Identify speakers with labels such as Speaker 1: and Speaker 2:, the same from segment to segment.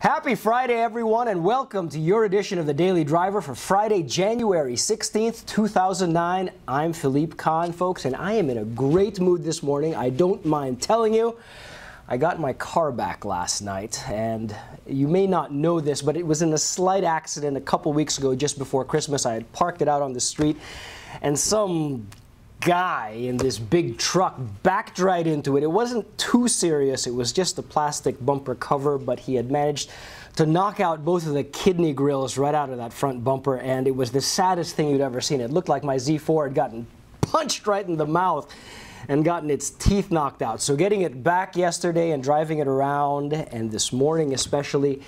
Speaker 1: Happy Friday, everyone, and welcome to your edition of the Daily Driver for Friday, January 16th, 2009. I'm Philippe Kahn, folks, and I am in a great mood this morning. I don't mind telling you. I got my car back last night, and you may not know this, but it was in a slight accident a couple weeks ago just before Christmas. I had parked it out on the street, and some guy in this big truck backed right into it. It wasn't too serious. It was just a plastic bumper cover, but he had managed to knock out both of the kidney grills right out of that front bumper, and it was the saddest thing you'd ever seen. It looked like my Z4 had gotten punched right in the mouth and gotten its teeth knocked out. So getting it back yesterday and driving it around, and this morning especially,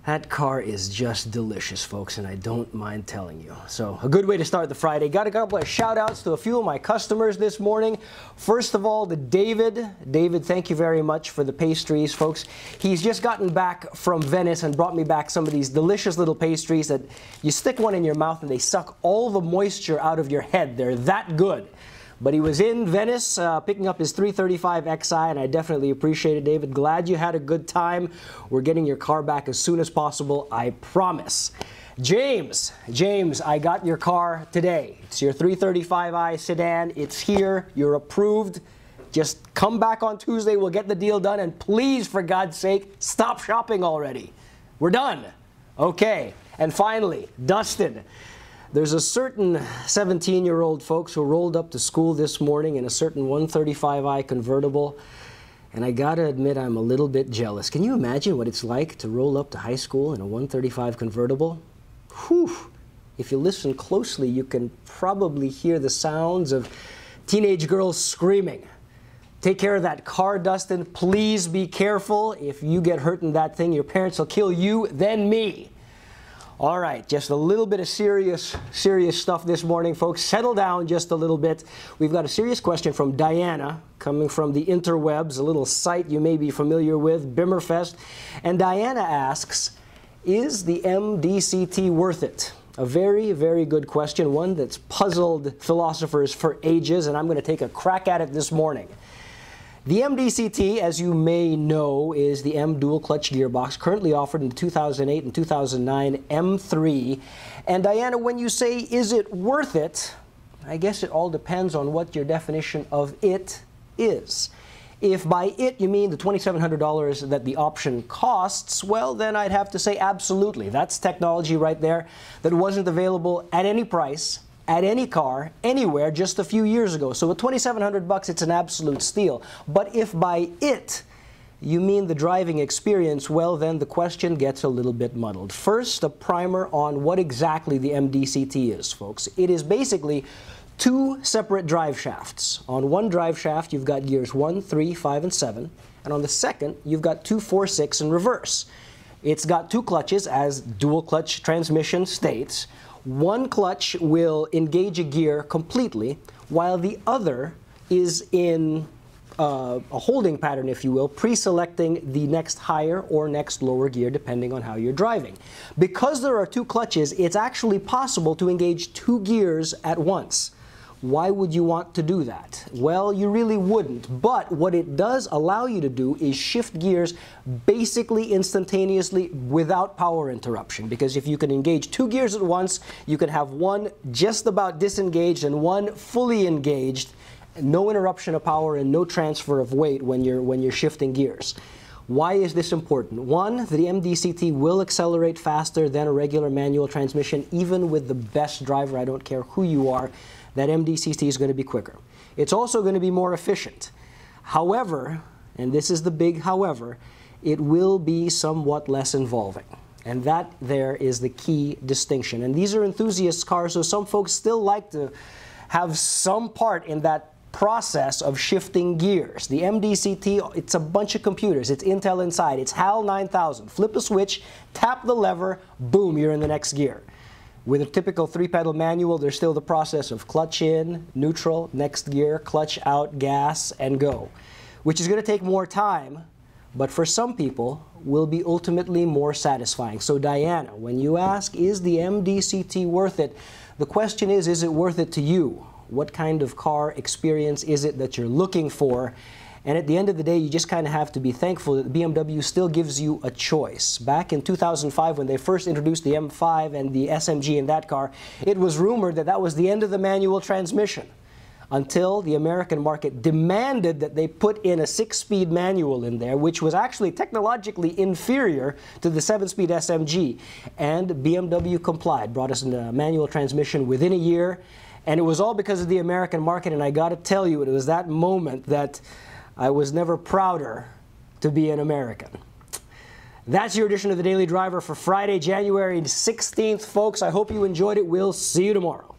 Speaker 1: that car is just delicious, folks, and I don't mind telling you. So a good way to start the Friday. Got a couple of shout outs to a few of my customers this morning. First of all, to David. David, thank you very much for the pastries, folks. He's just gotten back from Venice and brought me back some of these delicious little pastries that you stick one in your mouth and they suck all the moisture out of your head. They're that good. But he was in Venice picking up his 335 Xi, and I definitely appreciate it, David. Glad you had a good time. We're getting your car back as soon as possible, I promise. James, I got your car today. It's your 335i sedan. It's here. You're approved. Just come back on Tuesday. We'll get the deal done. And please, for God's sake, stop shopping already. We're done. Okay. And finally, Dustin. There's a certain 17-year-old folks who rolled up to school this morning in a certain 135i convertible, and I gotta admit I'm a little bit jealous. Can you imagine what it's like to roll up to high school in a 135 convertible? Whew! If you listen closely, you can probably hear the sounds of teenage girls screaming. Take care of that car, Dustin. Please be careful. If you get hurt in that thing, your parents will kill you, then me. All right, just a little bit of serious stuff this morning, folks. Settle down just a little bit. We've got a serious question from Diana, coming from the interwebs, a little site you may be familiar with, Bimmerfest. And Diana asks, is the MDCT worth it? A very, very good question, one that's puzzled philosophers for ages, and I'm going to take a crack at it this morning. The MDCT, as you may know, is the M dual clutch gearbox currently offered in the 2008 and 2009 M3. And Diana, when you say, is it worth it, I guess it all depends on what your definition of it is. If by it you mean the $2,700 that the option costs, well, then I'd have to say absolutely. That's technology right there that wasn't available at any price, at any car, anywhere, just a few years ago. So with $2,700, it's an absolute steal. But if by it you mean the driving experience, well, then the question gets a little bit muddled. First, a primer on what exactly the MDCT is, folks. It is basically two separate drive shafts. On one drive shaft, you've got gears 1, 3, 5, and 7. And on the second, you've got 2, 4, 6 in reverse. It's got two clutches, as dual clutch transmission states. One clutch will engage a gear completely, while the other is in a holding pattern, if you will, pre-selecting the next higher or next lower gear, depending on how you're driving. Because there are two clutches, it's actually possible to engage two gears at once. Why would you want to do that? Well, you really wouldn't, but what it does allow you to do is shift gears basically instantaneously without power interruption, because if you can engage two gears at once, you can have one just about disengaged and one fully engaged, no interruption of power and no transfer of weight when you're shifting gears. Why is this important? One, the MDCT will accelerate faster than a regular manual transmission, even with the best driver. I don't care who you are. That MDCT is going to be quicker. It's also going to be more efficient. However, and this is the big however, it will be somewhat less involving. And that there is the key distinction. And these are enthusiast cars, so some folks still like to have some part in that process of shifting gears. The MDCT, it's a bunch of computers. It's Intel inside. It's HAL 9000. Flip a switch, tap the lever, boom, you're in the next gear. With a typical three-pedal manual, there's still the process of clutch in, neutral, next gear, clutch out, gas, and go, which is going to take more time, but for some people will be ultimately more satisfying. So Diana, when you ask, is the MDCT worth it? The question is it worth it to you? What kind of car experience is it that you're looking for? And at the end of the day, you just kind of have to be thankful that BMW still gives you a choice. Back in 2005, when they first introduced the M5 and the SMG in that car, it was rumored that that was the end of the manual transmission, until the American market demanded that they put in a 6-speed manual in there, which was actually technologically inferior to the 7-speed SMG. And BMW complied, brought us a manual transmission within a year. And it was all because of the American market, and I got to tell you, it was that moment that I was never prouder to be an American. That's your edition of the Daily Driver for Friday, January 16th, folks. I hope you enjoyed it. We'll see you tomorrow.